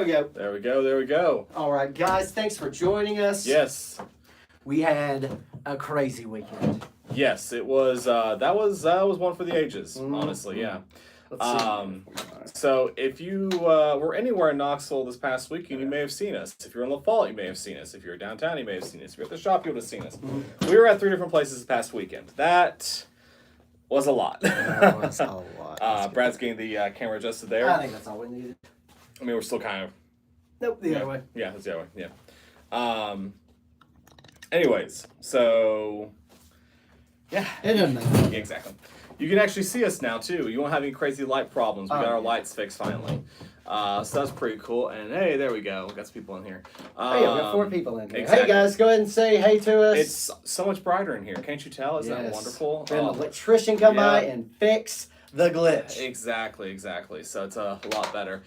we go. There we go. There we go. All right, guys. Thanks for joining us. Yes. We had a crazy weekend. Yes, it was. That was one for the ages. Honestly, yeah. Let's see. So if you were anywhere in Knoxville this past weekend, you may have seen us. If you're in La Follette, you may have seen us. If you're downtown, you may have seen us. If you're at the shop, you would have seen us. We were at 3 different places this past weekend. That was a lot. That was a lot. Brad's getting the camera adjusted there. I think that's all we needed. I mean, we're still kind of... Nope, the other way. Yeah, that's the other way, yeah. Anyways, so... Yeah. It doesn't matter. Exactly. You can actually see us now, too. You won't have any crazy light problems. We got our lights fixed, finally. So that's pretty cool. And, hey, there we go. We got some people in here. Hey, we got 4 people in here. Exactly. Hey, guys, go ahead and say hey to us. It's so much brighter in here. Can't you tell? Isn't that wonderful? We had an electrician come by and fix the glitch. Exactly. So it's a lot better.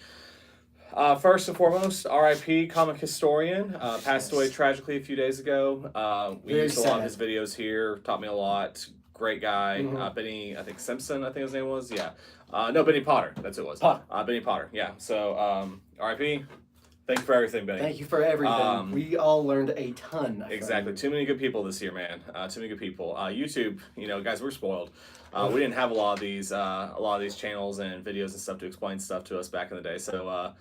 First and foremost, R.I.P. comic historian. Passed away tragically a few days ago. We used a lot of his videos here. Taught me a lot. Great guy. Benny, I think Simpson, I think his name was. Yeah. No, Benny Potter. That's who it was. Benny Potter. Yeah. So, R.I.P. Thank you for everything, Benny. Thank you for everything. We all learned a ton. Exactly. Too many good people this year, man. Too many good people. YouTube, guys, we're spoiled. We didn't have a lot of these channels and videos and stuff to explain stuff to us back in the day. So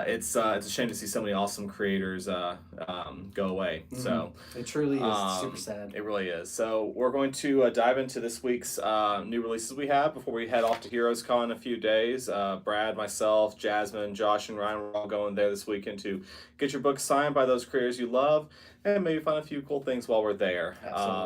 it's a shame to see so many awesome creators go away. So it truly is super sad. It really is. So we're going to dive into this week's new releases we have before we head off to Heroes Con in a few days. Brad, myself, Jasmine, Josh, and Ryan, we're all going there this weekend to get your book signed by those creators you love and maybe find a few cool things while we're there.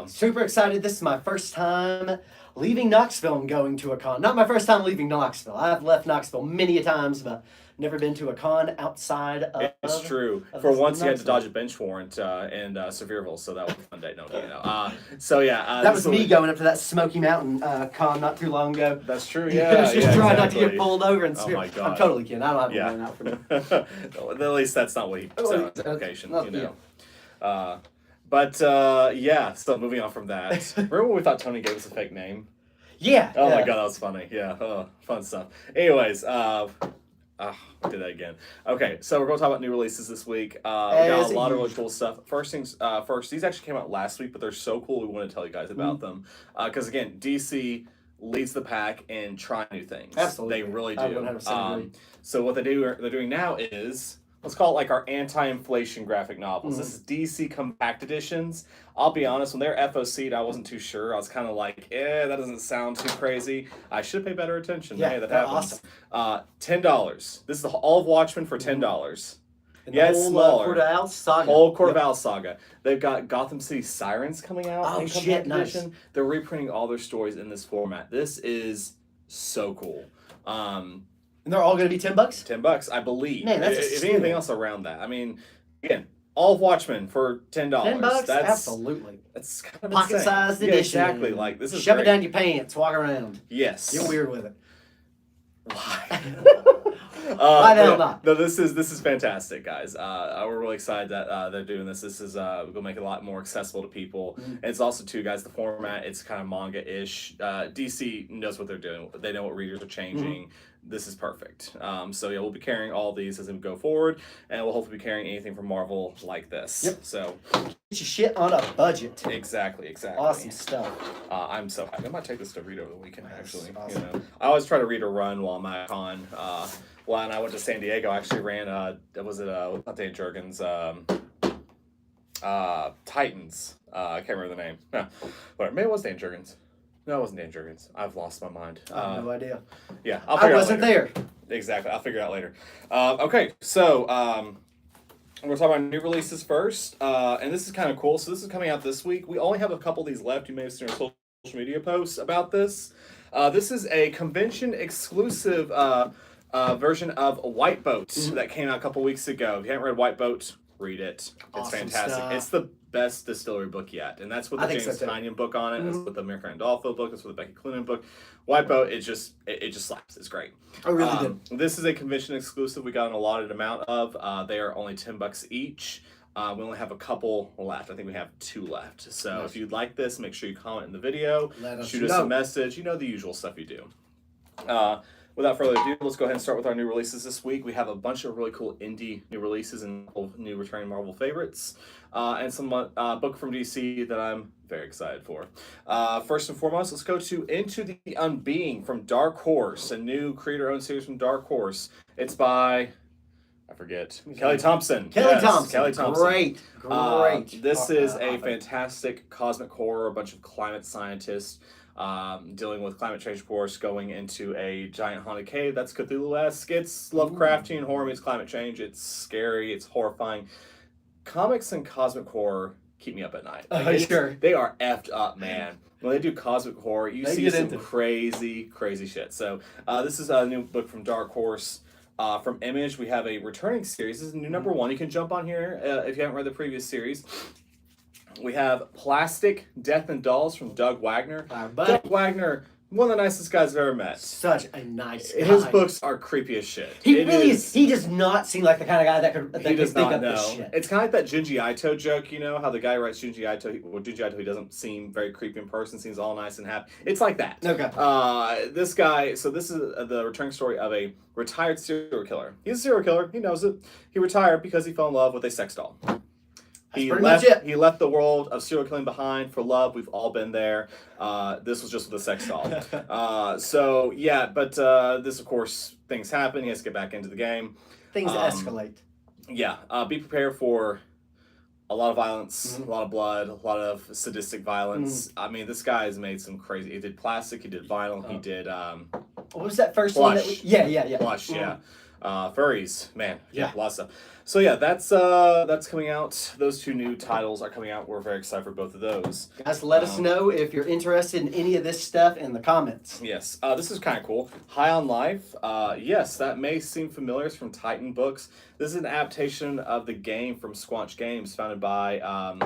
Super excited. This is my first time leaving Knoxville and going to a con. Not my first time leaving Knoxville. I've left Knoxville many a times, but never been to a con outside of... It's true. For once, you had to dodge a bench warrant in Sevierville, so that was a fun day. No, so yeah. That was me going up to that Smoky Mountain con not too long ago. That's true, yeah. Just trying not to get pulled over in Sevierville. Oh my God. I'm totally kidding. I don't have a warrant out for me. At least that's not what he said on the application, Yeah, so moving on from that. Remember when we thought Tony gave us a fake name? Yeah. Oh my God, that was funny. Yeah, fun stuff. Anyways, we did that again. Okay, so we're going to talk about new releases this week. We got a lot of really cool stuff. First things first, these actually came out last week, but they're so cool we want to tell you guys about them. Because again, DC leads the pack in trying new things. Absolutely. They really do. I 100% agree. So what they're doing now is, let's call it like our anti-inflation graphic novels. This is DC Compact Editions. I'll be honest, when they're FOC'd, I wasn't too sure. I was kind of like, that doesn't sound too crazy. I should pay better attention. Yeah, hey, that they're happens. awesome. $10. This is the all of Watchmen for $10. Yeah, it's smaller. Court of Owls saga. Whole Court of Owls saga. They've got Gotham City Sirens coming out in Compact Edition. Nice. They're reprinting all their stories in this format. This is so cool. And they're all going to be $10? $10, I believe. Man, that's if anything else around that. I mean, again, all of Watchmen for $10. $10? Absolutely. That's kind of pocket-sized edition. Exactly. Like, this is Shove it down your pants, walk around. Yes. Get weird with it. Why? Why the hell not? No, this is fantastic, guys. We're really excited that they're doing this. This is going to make it a lot more accessible to people. And it's also, too, guys, the format, it's kind of manga-ish. DC knows what they're doing. They know what readers are changing. This is perfect. So yeah, we'll be carrying all these as we go forward, and we'll hopefully be carrying anything from Marvel like this. Yep. So get your shit on a budget. Exactly. Awesome stuff. I'm so happy. I might take this to read over the weekend. Actually, awesome. I always try to read a run while I'm at con. When I went to San Diego, I actually ran. Was it not Dan Jurgens? Titans. I can't remember the name. But maybe it was Dan Jurgens. No, it wasn't Dan Jurgens. I've lost my mind. I have no idea. Yeah, I wasn't there. Exactly. I'll figure it out later. Okay, so we're going to talk about new releases first. And this is kind of cool. So this is coming out this week. We only have a couple of these left. You may have seen our social media posts about this. This is a convention-exclusive version of White Boat that came out a couple weeks ago. If you haven't read White Boat, read it. It's fantastic. Stuff. It's the best distillery book yet, and that's with the James Tynion book on it. It's with the Mirka Andolfo book. It's with the Becky Cloonan book. White Boat, it just slaps. It's great. Oh, really good. This is a convention exclusive. We got an allotted amount of. They are only $10 each. We only have a couple left. I think we have 2 left. So if you'd like this, make sure you comment in the video. Shoot us a message. You know the usual stuff you do. without further ado, let's go ahead and start with our new releases this week. We have a bunch of really cool indie new releases and new returning Marvel favorites, and some book from DC that I'm very excited for. First and foremost, let's go to Into the Unbeing from Dark Horse, a new creator-owned series from Dark Horse. It's by, I forget, Kelly Thompson. Kelly Thompson. Kelly Thompson. Great. This is a fantastic cosmic horror, a bunch of climate scientists dealing with climate change, of course, going into a giant haunted cave that's Cthulhu-esque. It's Lovecraftian horror meets climate change. It's scary. It's horrifying. Comics and cosmic horror keep me up at night. Sure. They are effed up, man. When they do cosmic horror, you see some crazy shit. So this is a new book from Dark Horse. From Image, we have a returning series. This is new number 1. You can jump on here if you haven't read the previous series. We have Plastic, Death and Dolls from Doug Wagner. Doug Wagner, one of the nicest guys I've ever met. Such a nice guy. His books are creepy as shit. He really is. He does not seem like the kind of guy that could think up this shit. It's kind of like that Junji Ito joke, you know, how the guy writes Junji Ito, he doesn't seem very creepy in person, seems all nice and happy. It's like that. Okay. This guy, so this is the returning story of a retired serial killer. He's a serial killer. He knows it. He retired because he fell in love with a sex doll. He left the world of serial killing behind for love. We've all been there. This was just with a sex doll. This, of course, things happen. He has to get back into the game. Things escalate. Yeah. Be prepared for a lot of violence, a lot of blood, a lot of sadistic violence. I mean, this guy has made some crazy... He did plastic, he did vinyl, he did... what was that first Blush. one? Yeah. Blush, yeah. Furries, man. Yeah. A lot of stuff. So yeah, that's coming out. Those 2 new titles are coming out. We're very excited for both of those. Guys, let us know if you're interested in any of this stuff in the comments. Yes, this is kind of cool. High on Life. Yes, that may seem familiar. It's from Titan Books. This is an adaptation of the game from Squanch Games, founded by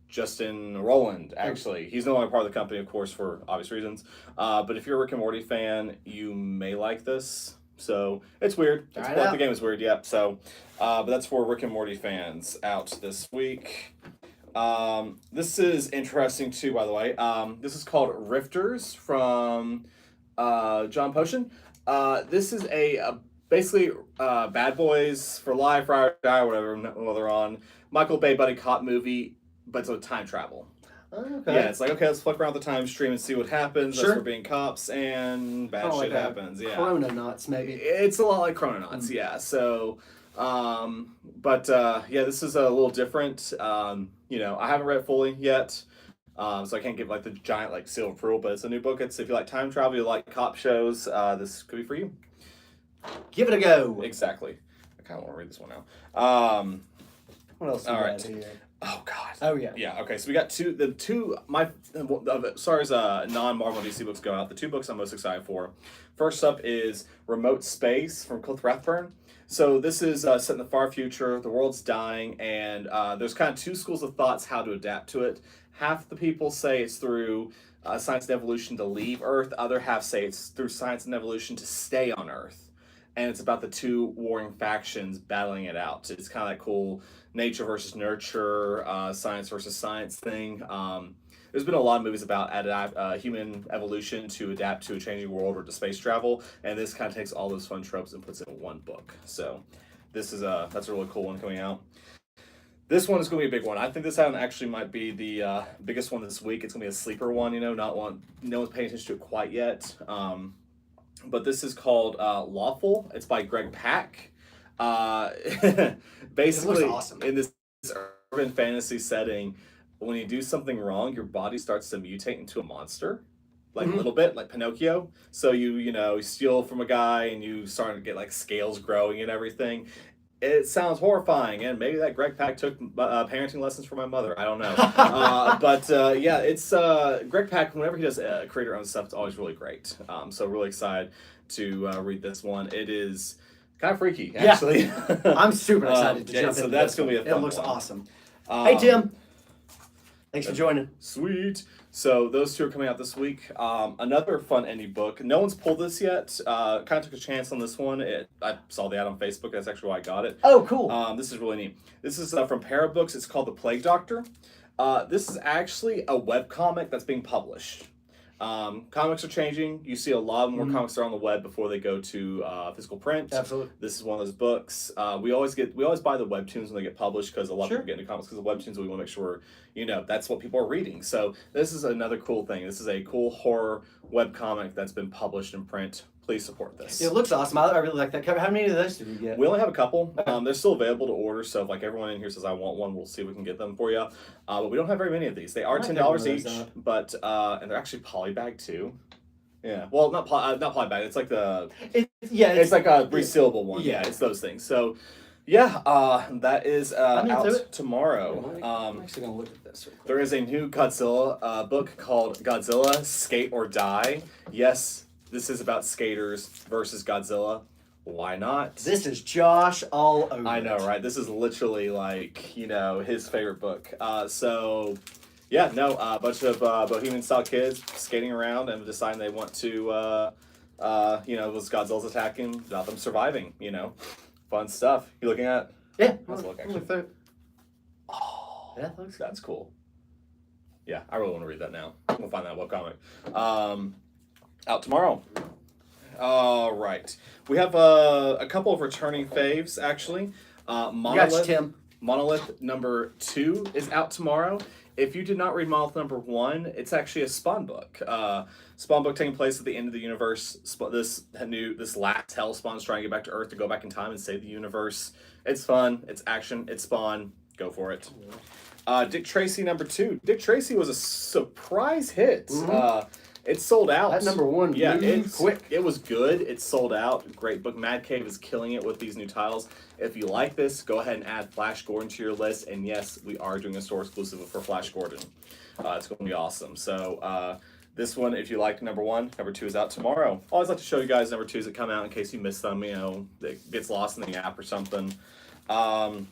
Justin Rowland, actually. He's no longer part of the company, of course, for obvious reasons. But if you're a Rick and Morty fan, you may like this. So it's weird. The game is weird, yeah. So, but that's for Rick and Morty fans out this week. This is interesting too, by the way. This is called Rifters from John Potion. This is basically Bad Boys for Life, Ride or Die, whatever they're on. Michael Bay buddy cop movie, but it's with time travel. Okay. Yeah, it's like, okay, let's fuck around the time stream and see what happens. Sure. As we're being cops and bad shit happens. Yeah. Chrononauts, maybe. It's a lot like Chrononauts, yeah. So, this is a little different. I haven't read it fully yet, so I can't give like the giant like seal of approval, but it's a new book. It's if you like time travel, you like cop shows, this could be for you. Give it a go. Exactly. I kind of want to read this one now. What else? All right. Here? Oh God. Oh yeah. Yeah. Okay. So we got as far as non-Marvel DC books go out, the 2 books I'm most excited for. First up is Remote Space from Cliff Rathburn. So this is set in the far future. The world's dying, and there's kind of 2 schools of thoughts how to adapt to it. Half the people say it's through science and evolution to leave Earth. Other half say it's through science and evolution to stay on Earth. And it's about the 2 warring factions battling it out. It's kind of that cool nature versus nurture, science versus science thing. There's been a lot of movies about human evolution to adapt to a changing world or to space travel, and this kind of takes all those fun tropes and puts it in one book. So that's a really cool one coming out. This one is going to be a big one. I think this one actually might be the biggest one this week. It's going to be a sleeper one, not one no one's paying attention to it quite yet. But this is called Lawful. It's by Greg Pak. Basically, awesome. In this urban fantasy setting, when you do something wrong, your body starts to mutate into a monster, like a little bit, like Pinocchio. So you steal from a guy and you start to get like scales growing and everything. It sounds horrifying, and maybe that Greg Pak took parenting lessons from my mother. I don't know. It's Greg Pak. Whenever he does creator-owned stuff, it's always really great. So really excited to read this one. It is kind of freaky, actually. Yeah. I'm super excited to jump into so that's going to be a fun It looks one. awesome. Hey, Tim. Thanks for joining. Sweet. So those 2 are coming out this week. Another fun indie book. No one's pulled this yet. Kind of took a chance on this one. I saw the ad on Facebook. That's actually why I got it. Oh, cool. This is really neat. This is from Parabooks. It's called The Plague Doctor. This is actually a webcomic that's being published. Comics are changing. You see a lot more comics that are on the web before they go to physical print. Absolutely. This is one of those books. We always buy the webtoons when they get published because a lot of people get into comics because of webtoons. We want to make sure that's what people are reading. So this is another cool thing. This is a cool horror web comic that's been published in print. Please support this. It looks awesome. I really like that cover. How many of those did we get? We only have a couple. They're still available to order, so if like everyone in here says I want one, we'll see if we can get them for you. But we don't have very many of these. They are $10 each, but and they're actually polybagged too. Yeah. Well, not polybagged. It's like it's like a resealable one. Yeah, it's those things. So yeah, that is out tomorrow. I'm actually gonna look at this. There is a new Godzilla book called Godzilla Skate or Die. Yes. This is about skaters versus Godzilla. Why not? This is Josh all over. I know, right? This is literally like, his favorite book. A bunch of Bohemian-style kids skating around and deciding they want to, was Godzilla's attacking, Gotham surviving, Fun stuff. You looking at? Yeah. Let's look, actually. Oh, yeah, looks that's cool. Yeah, I really want to read that now. We'll find that webcomic. Out tomorrow. All right. We have a couple of returning faves, actually. Gotcha, Tim. Monolith number 2 is out tomorrow. If you did not read Monolith number 1, it's actually a Spawn book. Spawn book taking place at the end of the universe. This last Hellspawn's trying to get back to Earth to go back in time and save the universe. It's fun. It's action. It's Spawn. Go for it. Dick Tracy number 2. Dick Tracy was a surprise hit. Mm-hmm. It sold out. That number 1, it's quick. It was good. It sold out. Great book. Mad Cave is killing it with these new titles. If you like this, go ahead and add Flash Gordon to your list. And yes, we are doing a store exclusive for Flash Gordon. It's going to be awesome. So this one, if you like number 1, number 2 is out tomorrow. I always like to show you guys number 2s that come out in case you miss them. It gets lost in the app or something. From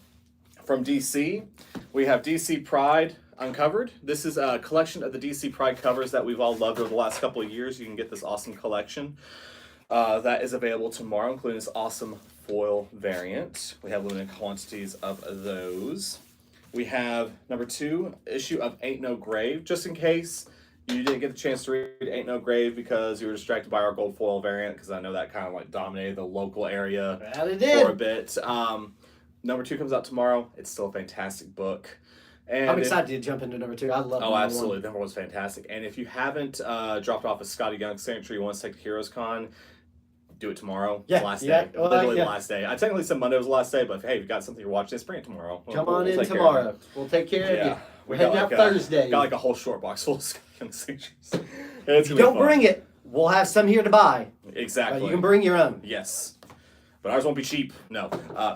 DC, we have DC Pride Uncovered. This is a collection of the DC Pride covers that we've all loved over the last couple of years. You can get this awesome collection. That is available tomorrow, including this awesome foil variant. We have limited quantities of those. We have number 2 issue of Ain't No Grave, just in case you didn't get the chance to read Ain't No Grave because you were distracted by our gold foil variant, because I know that kind of like dominated the local area for a bit. Number 2 comes out tomorrow. It's still a fantastic book. And I'm excited to jump into number 2. I love number 1. Absolutely. Number 1 was fantastic. And if you haven't dropped off a Scotty Young signature you want to take to Heroes Con, do it tomorrow. Yeah. The last day. Literally the last day. I technically said Monday was the last day, but hey, if you've got something you're watching, just bring it tomorrow. Come on in tomorrow. We'll take care of you. We're heading out Thursday. Got like a whole short box full of Scotty Young signatures. If you don't bring it, we'll have some here to buy. Exactly. You can bring your own. Yes. But ours won't be cheap. No.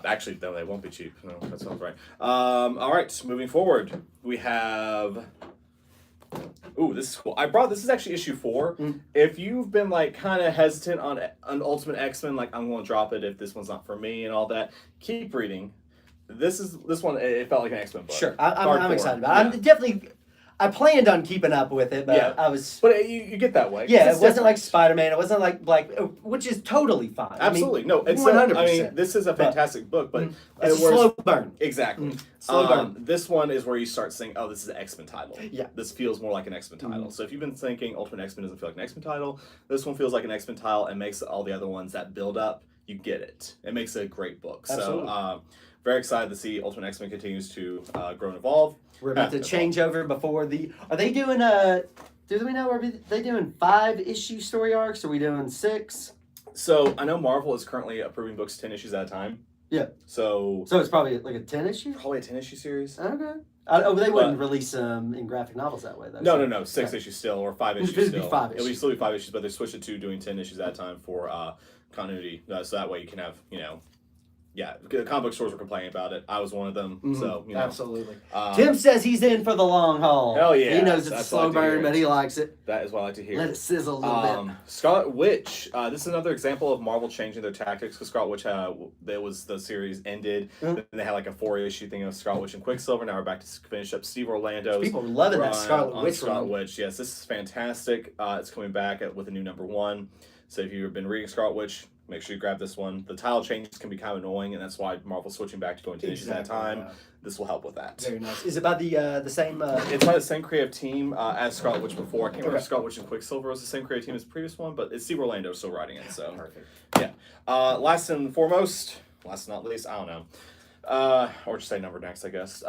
Actually, no, they won't be cheap. No, that sounds right. All right, moving forward. We have... Ooh, this is cool. This is actually issue 4. If you've been like kind of hesitant on Ultimate X-Men, like I'm going to drop it if this one's not for me and all that, keep reading. This one, it felt like an X-Men book. Sure, I'm excited about it. I'm definitely... I planned on keeping up with it, but I was... But you get that way. Yeah, it wasn't like Spider-Man. It wasn't like which is totally fine. Absolutely. No, it's 100%. I mean, this is a fantastic book, but... It's a slow burn. Exactly. Slow burn. This one is where you start saying, oh, this is an X-Men title. Yeah. This feels more like an X-Men title. So if you've been thinking Ultimate X-Men doesn't feel like an X-Men title, this one feels like an X-Men title and makes all the other ones that build up, you get it. It makes it a great book. Absolutely. So, very excited to see Ultimate X-Men continues to grow and evolve. We're about to change over before the... Are they doing do we know, are they doing 5-issue story arcs? Are we doing 6? So, I know Marvel is currently approving books 10 issues at a time. Yeah. So it's probably like a 10 issue? Probably a 10 issue series. Okay. They wouldn't release them in graphic novels that way, though. No. 6 issues still, or 5 issues still. It'd be 5 issues. It'll still be 5 issues, but they switched it to doing 10 issues at a time for continuity. So that way you can have, Yeah, the comic book stores were complaining about it. I was one of them, so, Absolutely. Tim says he's in for the long haul. Hell yeah. He knows it's a slow burn, but he likes it. That is what I like to hear. Let it sizzle a little bit. Scarlet Witch. This is another example of Marvel changing their tactics, because Scarlet Witch, the series ended, then they had like a 4-issue thing of Scarlet Witch and Quicksilver. Now we're back to finish up Steve Orlando's People are loving that Scarlet Witch Scarlet Witch. Yes, this is fantastic. It's coming back with a new number 1. So if you've been reading Scarlet Witch, make sure you grab this one. The tile changes can be kind of annoying, and that's why Marvel's switching back to going 10 inches at a time. Yeah. This will help with that. Very nice. Is it by the same? It's by the same creative team as Scarlet Witch before. I can't remember if Okay. Scarlet Witch and Quicksilver was the same creative team as the previous one, but it's Steve Orlando still writing it. So Perfect. yeah. Last and foremost, last but not least, I don't know. Or just say number next, I guess.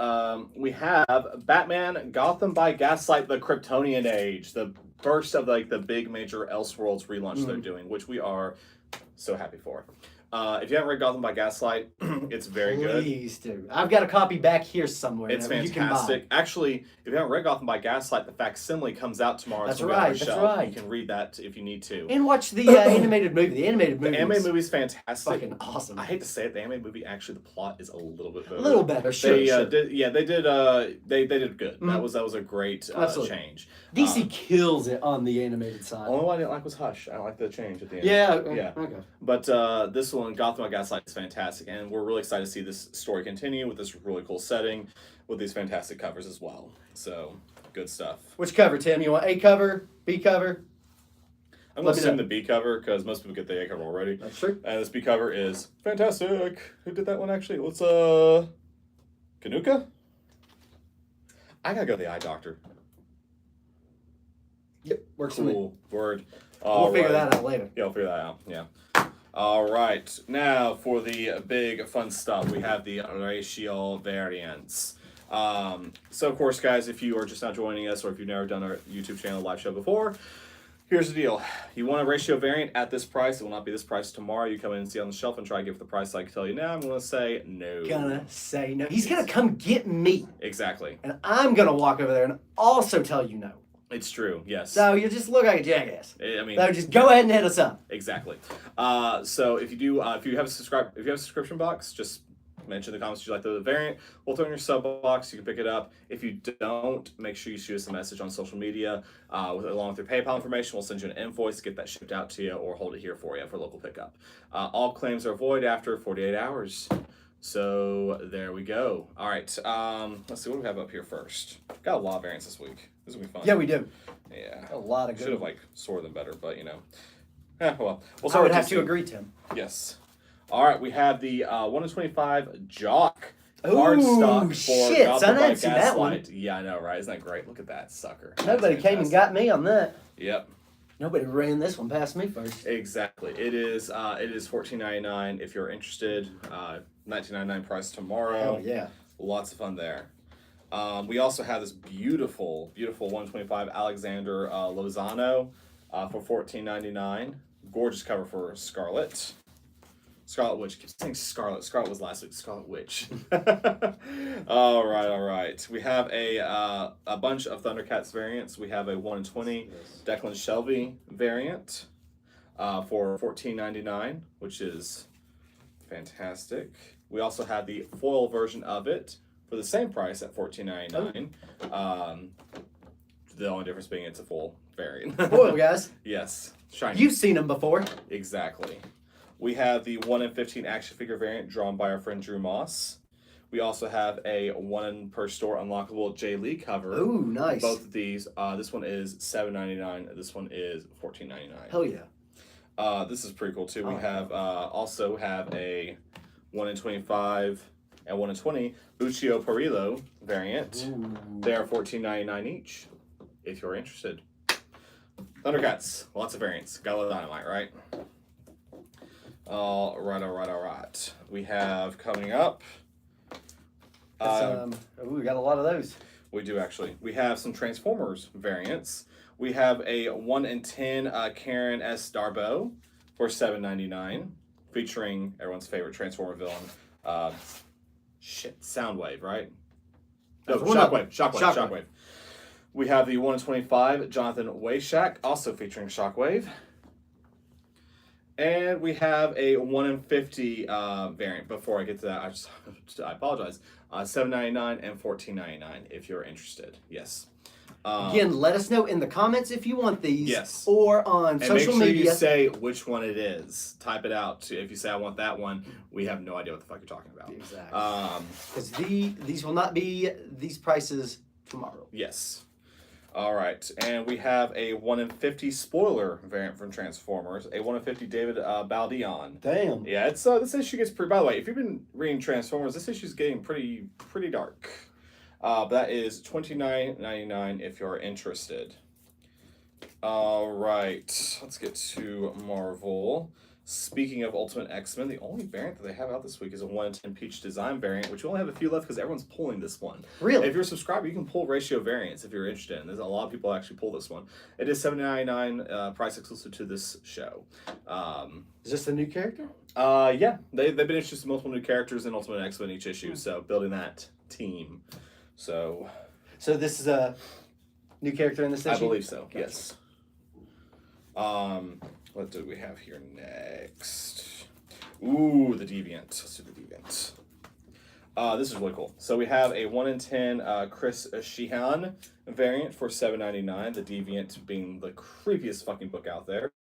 We have Batman Gotham by Gaslight the Kryptonian Age, the first of like the big major Elseworlds relaunch they're doing, which we are so happy for. If you haven't read Gotham by Gaslight, it's very good. Please do. I've got a copy back here somewhere. It's that you can buy. fantastic. Actually, if you haven't read Gotham by Gaslight, the facsimile comes out tomorrow. That's It's gonna be on right, our that's shelf. right. You can read that if you need to. And watch the animated movie. The animated movie. The animated is movie's fantastic. fucking awesome. I hate to say it, the animated movie actually the plot is a little bit better. A little better, sure. They sure. did they did good. Mhm. That was a great Absolutely. change. DC kills it on the animated side. Only one I didn't like was Hush. I didn't like the change at the end. Yeah. Yeah. Okay. But this one, Gotham by Gaslight, is fantastic, and we're really excited to see this story continue with this really cool setting, with these fantastic covers as well. So good stuff. Which cover, Tim? You want A cover, B cover? I'm Let gonna me send know. the B cover because most people get the A cover already. That's true. And this B cover is fantastic. Who did that one actually? Let's Kanuka? I gotta go to the eye doctor. Yep. Works for me. Cool. Word. We'll figure Alright. that out later. Yeah, I'll figure that out. Yeah. All right. Now for the big fun stuff, we have the ratio variants. So of course, guys, if you are just now joining us, or if you've never done our YouTube channel live show before, here's the deal. You want a ratio variant at this price. It will not be this price tomorrow. You come in and see it on the shelf and try to give the price I can tell you now. I'm going to say no. Gonna say no. He's gonna come get me, Exactly. and I'm gonna walk over there and also tell you no. It's true. Yes. So you just look like a jackass. I mean, So just go ahead and hit us up. exactly. So if you do, if you have a subscription box, just mention in the comments you like the variant. We'll throw in your sub box. You can pick it up. If you don't, make sure you shoot us a message on social media along with your PayPal information. We'll send you an invoice, get that shipped out to you, or hold it here for you for local pickup. All claims are void after 48 hours. So there we go. All right. Let's see what do we have up here first. Got a lot of variants this week. This will be fun. Yeah, we do. Yeah. A lot of Should good. have like sorted them better, but you know. Well, we'll I start would with have DC. to agree, Tim. Yes. All right, we have the 1 in 25 Jock Ooh, cardstock for shit, Gotham son, I by didn't see that one. Gaslight. Yeah, I know, right? Isn't that great? Look at that sucker. Nobody That's came and fantastic. got me on that. Yep, Nobody ran this one past me first. exactly. It is $14.99 if you're interested. $19.99 price tomorrow. Hell yeah. Lots of fun there. We also have this beautiful 125 Alexander Lozano for $14.99. Gorgeous cover for Scarlet. Scarlet Witch. I keep saying Scarlet. Scarlet was last week. Scarlet Witch. all right. We have a bunch of Thundercats variants. We have a 1 in 20 Declan Shelby variant for $14.99, which is fantastic. We also have the foil version of it for the same price at $14.99. The only difference being it's a full variant. Boy, guys, Yes. Shiny. you've seen them before. Exactly. We have the 1 in 15 action figure variant drawn by our friend Drew Moss. We also have a 1 per store unlockable Jay Lee cover. Ooh, nice. Both of these. This one is $7.99. This one is $14.99. Hell yeah. This is pretty cool too. Oh. We have also have a 1 in 25 and 1 in 20 Lucio Perillo variant. Ooh. They are $14.99 each. If you're interested. Thundercats, lots of variants. Got a lot of dynamite, right? All right. We have coming up. We got a lot of those. We do actually. We have some Transformers variants. We have a 1 in 10 Karen S. Darbo for $7.99, featuring everyone's favorite Transformer villain. Soundwave, right? No, That's one of them. Shockwave. We have the 1 in 25 Jonathan Wayshak, also featuring Shockwave. And we have a 1 in 50 variant. Before I get to that, I apologize. $7.99 and $14.99 if you're interested. Yes. Again, let us know in the comments if you want these. Yes. Or on And social make sure media. you say which one it is. Type it out. If you say I want that one, we have no idea what the fuck you're talking about. Exactly. Because these will not be these prices tomorrow. Yes. All right, and we have a 1 in 50 spoiler variant from Transformers, a 1 in 50 David Baldeon. Damn. Yeah, it's this issue gets pretty. By the way, if you've been reading Transformers, this issue is getting pretty dark. But that is $29.99 if you're interested. All right, let's get to Marvel. Speaking of Ultimate X-Men, the only variant that they have out this week is a 1 in 10 Peach Design variant, which we only have a few left because everyone's pulling this one. Really? If you're a subscriber, you can pull ratio variants if you're interested. And there's a lot of people actually pull this one. It is $7.99, price exclusive to this show. Is this a new character? Yeah, they've been introduced to multiple new characters in Ultimate X-Men each issue, so building that team. So this is a new character in this issue? I believe so. Gotcha. Yes. What do we have here next? Ooh, the Deviant. Let's do the Deviant. This is really cool. So we have a 1 in 10 Chris Sheehan variant for $7.99. The Deviant being the creepiest fucking book out there.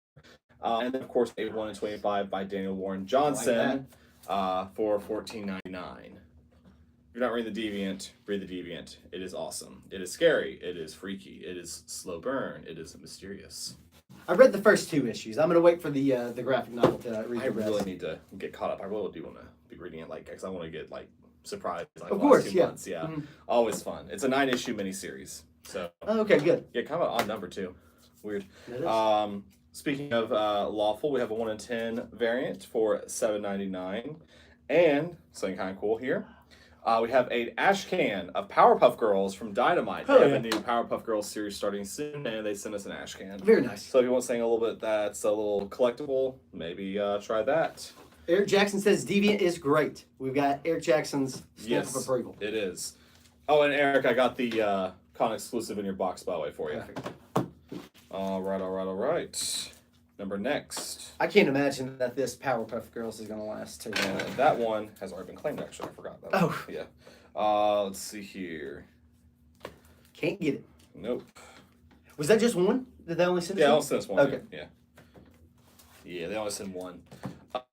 And then, of course, a 1 in 25 by Daniel Warren Johnson for $14.99. If you're not reading the Deviant, read the Deviant. It is awesome. It is scary. It is freaky. It is slow burn. It is mysterious. I read the first 2 issues. I'm gonna wait for the graphic novel to read I the rest. really need to get caught up. I really do want to be reading it, because I want to get surprised. Of course, last 2 months. Yeah, always fun. It's a 9-issue miniseries, so okay, good. yeah, kind of an odd number too. Weird. It is. Speaking of lawful, we have a 1 in 10 variant for $7.99, and something kind of cool here. We have an ash can of Powerpuff Girls from Dynamite. They have a new Powerpuff Girls series starting soon, and they sent us an ash can. Very nice. So if you want something a little bit that's a little collectible, maybe try that. Eric Jackson says Deviant is great. We've got Eric Jackson's stamp of approval. It is. Oh, and Eric, I got the con exclusive in your box, by the way, for you. Perfect. All right. Number next. I can't imagine that this Powerpuff Girls is gonna last too long. And that one has already been claimed, actually. I forgot that. Oh. Yeah. Let's see here. Can't get it. Nope. Was that just one? Did they only send us Yeah, one? I'll send us one. Okay. Yeah. Yeah, they only send one.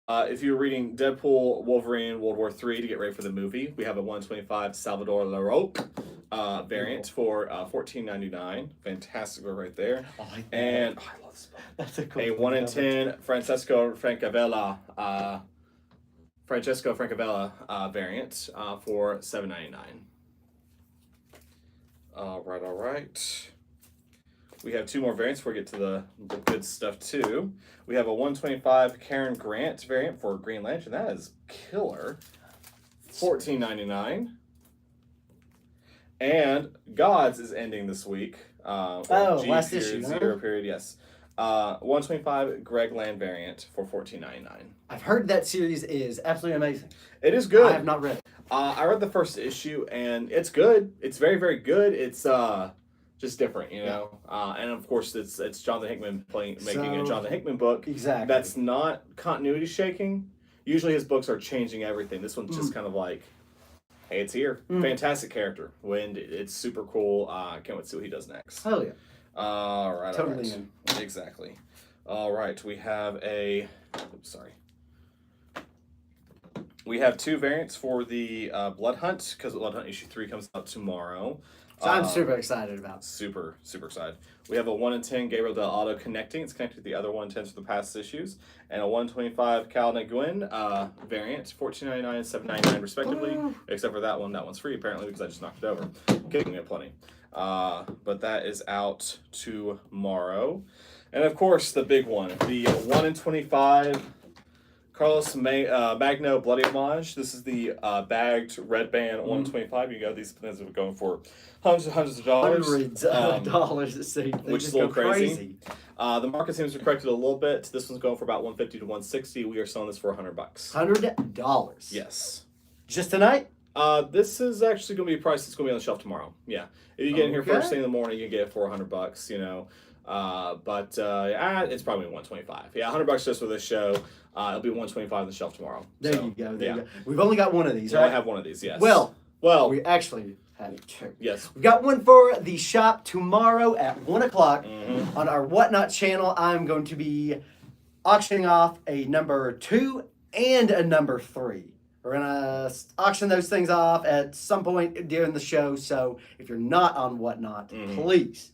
If you're reading Deadpool, Wolverine, World War III to get ready for the movie, we have a 125 Salvador LaRoque variant for $14.99. Fantastic book right there. I like that. And I love this book. That's a cool A book 1 in cover. 10 Francesco Francavilla variant for $7.99. All right. We have 2 more variants before we get to the good stuff too. We have a 125 Karen Grant variant for Green Lantern. That is killer. $14.99. And Gods is ending this week. Last issue, huh? Zero period, yes. 125 Greg Land variant for $14.99. I've heard that series is absolutely amazing. It is good. I have not read it. I read the first issue and it's good. It's very, very good. It's just different, you know. And of course, it's Jonathan Hickman making a Jonathan Hickman book. Exactly. That's not continuity shaking. Usually, his books are changing everything. This one's just kind of like, hey, it's here. Fantastic character. Wind. It's super cool. Can't wait to see what he does next. Oh yeah. All right. Totally in. Exactly. All right. We have a. Oops, sorry. We have 2 variants for the Blood Hunt because Blood Hunt issue 3 comes out tomorrow. So I'm super excited about. Super excited. We have a 1 in 10 Gabriel Del Auto connecting. It's connected to the other 1 in 10s for the past issues. And a 125 Cal Nguyen variant, $14.99 and $7.99 respectively. Except for that one. That one's free apparently because I just knocked it over. Kidding, we have plenty. But that is out tomorrow. And of course, the big one. The 1 in 25 Carlos Magno Bloody Homage. This is the bagged red band 125. You got these pens that are going for hundreds of dollars. Hundreds of dollars a seat, which is a little crazy. The market seems to have corrected a little bit. This one's going for about $150 to $160. We are selling this for $100. $100. Yes. Just tonight? This is actually going to be a price that's going to be on the shelf tomorrow. Yeah. If you get in here first thing in the morning, you get it for $100. You know. But it's probably $125. Yeah, $100 just for this show. It'll be $125 on the shelf tomorrow. There you go. There you go. We've only got one of these, we right? only have one of these. Yes. Well, we actually have 2. Yes. We've got one for the shop tomorrow at 1 o'clock on our Whatnot channel. I'm going to be auctioning off a number 2 and a number 3. We're going to auction those things off at some point during the show. So if you're not on Whatnot, please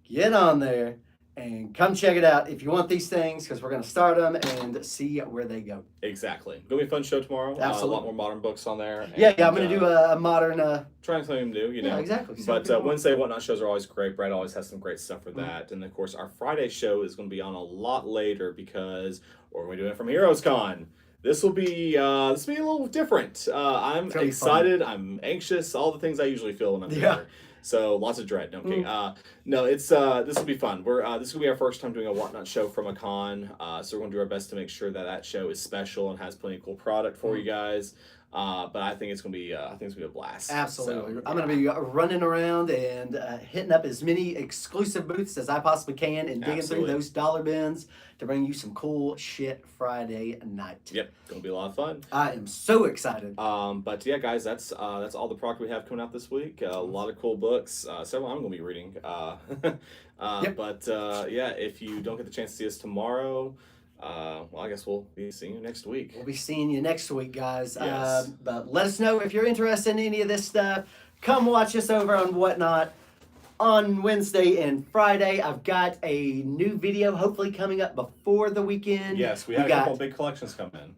get on there and come check it out if you want these things, because we're going to start them and see where they go. Exactly. Gonna be a fun show tomorrow. Absolutely. A lot more modern books on there. Yeah, I'm going to do a modern. Trying something new, you know. Yeah, exactly. But Wednesday Whatnot shows are always great. Brad always has some great stuff for that. And of course, our Friday show is going to be on a lot later because we're doing it from Heroes Con. This will be a little different. I'm excited. I'm anxious. All the things I usually feel when I'm there. So lots of dread. No, I'm kidding. No, it's this will be fun. This will be our first time doing a Whatnot show from a con. So we're gonna do our best to make sure that show is special and has plenty of cool product for you guys. But I think it's gonna be a blast. Absolutely. So, I'm gonna be running around and hitting up as many exclusive booths as I possibly can and digging through those dollar bins to bring you some cool shit Friday night. Yep, gonna be a lot of fun. I am so excited. But yeah, guys, that's all the product we have coming out this week. A lot of cool books. Several I'm gonna be reading. But yeah, if you don't get the chance to see us tomorrow. Well, I guess we'll be seeing you next week. We'll be seeing you next week, guys. Yes. But let us know if you're interested in any of this stuff. Come watch us over on Whatnot on Wednesday and Friday. I've got a new video hopefully coming up before the weekend. Yes, we have a couple of big collections come in.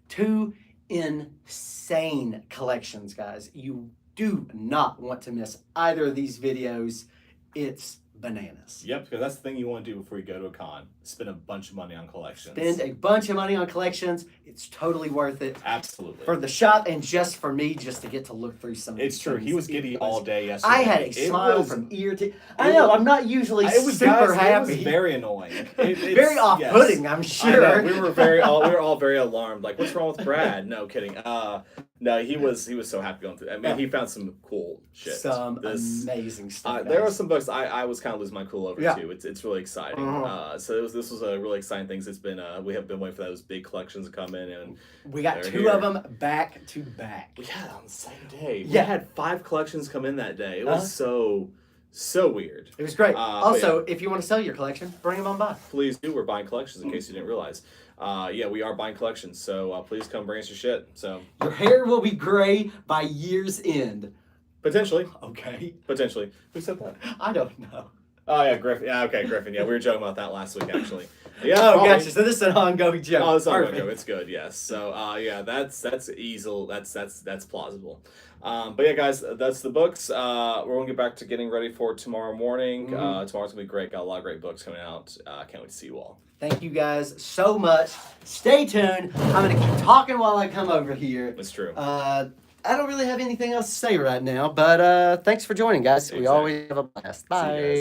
2 insane collections, guys. You do not want to miss either of these videos. It's bananas. Yep, because that's the thing you want to do before you go to a con. Spend a bunch of money on collections. Spend a bunch of money on collections. It's totally worth it. Absolutely. For the shop and just for me, just to get to look through some of It's these true. things. He was giddy all day yesterday. I had a smile from ear to... I know, I'm not usually super happy. It was very annoying. Very off-putting, I'm sure. We were all very alarmed. Like, what's wrong with Brad? No, kidding. No, he was so happy going through. I mean, he found some cool shit. Some amazing stuff. There are some books I was kind of losing my cool over too. It's really exciting. So this was a really exciting thing. It's been we have been waiting for those big collections to come in, and we got 2 of them back to back. We had it on the same day. Yeah. We had 5 collections come in that day. It was so weird. It was great. Also, if you want to sell your collection, bring them on by. Please do. We're buying collections in case you didn't realize. Yeah, we are buying collections. So please come bring us your shit. So your hair will be gray by year's end. Potentially. Okay. Potentially. Who said that? I don't know. Oh yeah, Griffin. Yeah, okay, Griffin. Yeah, we were joking about that last week actually. Yeah. Oh, gotcha. So this is an ongoing joke. Oh, it's ongoing. It's good. Yes. So yeah, that's easy. That's plausible. But yeah, guys, that's the books. We're gonna get back to getting ready for tomorrow morning. Tomorrow's gonna be great. Got a lot of great books coming out. Can't wait to see you all. Thank you guys so much. Stay tuned. I'm gonna keep talking while I come over here. That's true. I don't really have anything else to say right now, but thanks for joining, guys. Exactly. We always have a blast. Bye.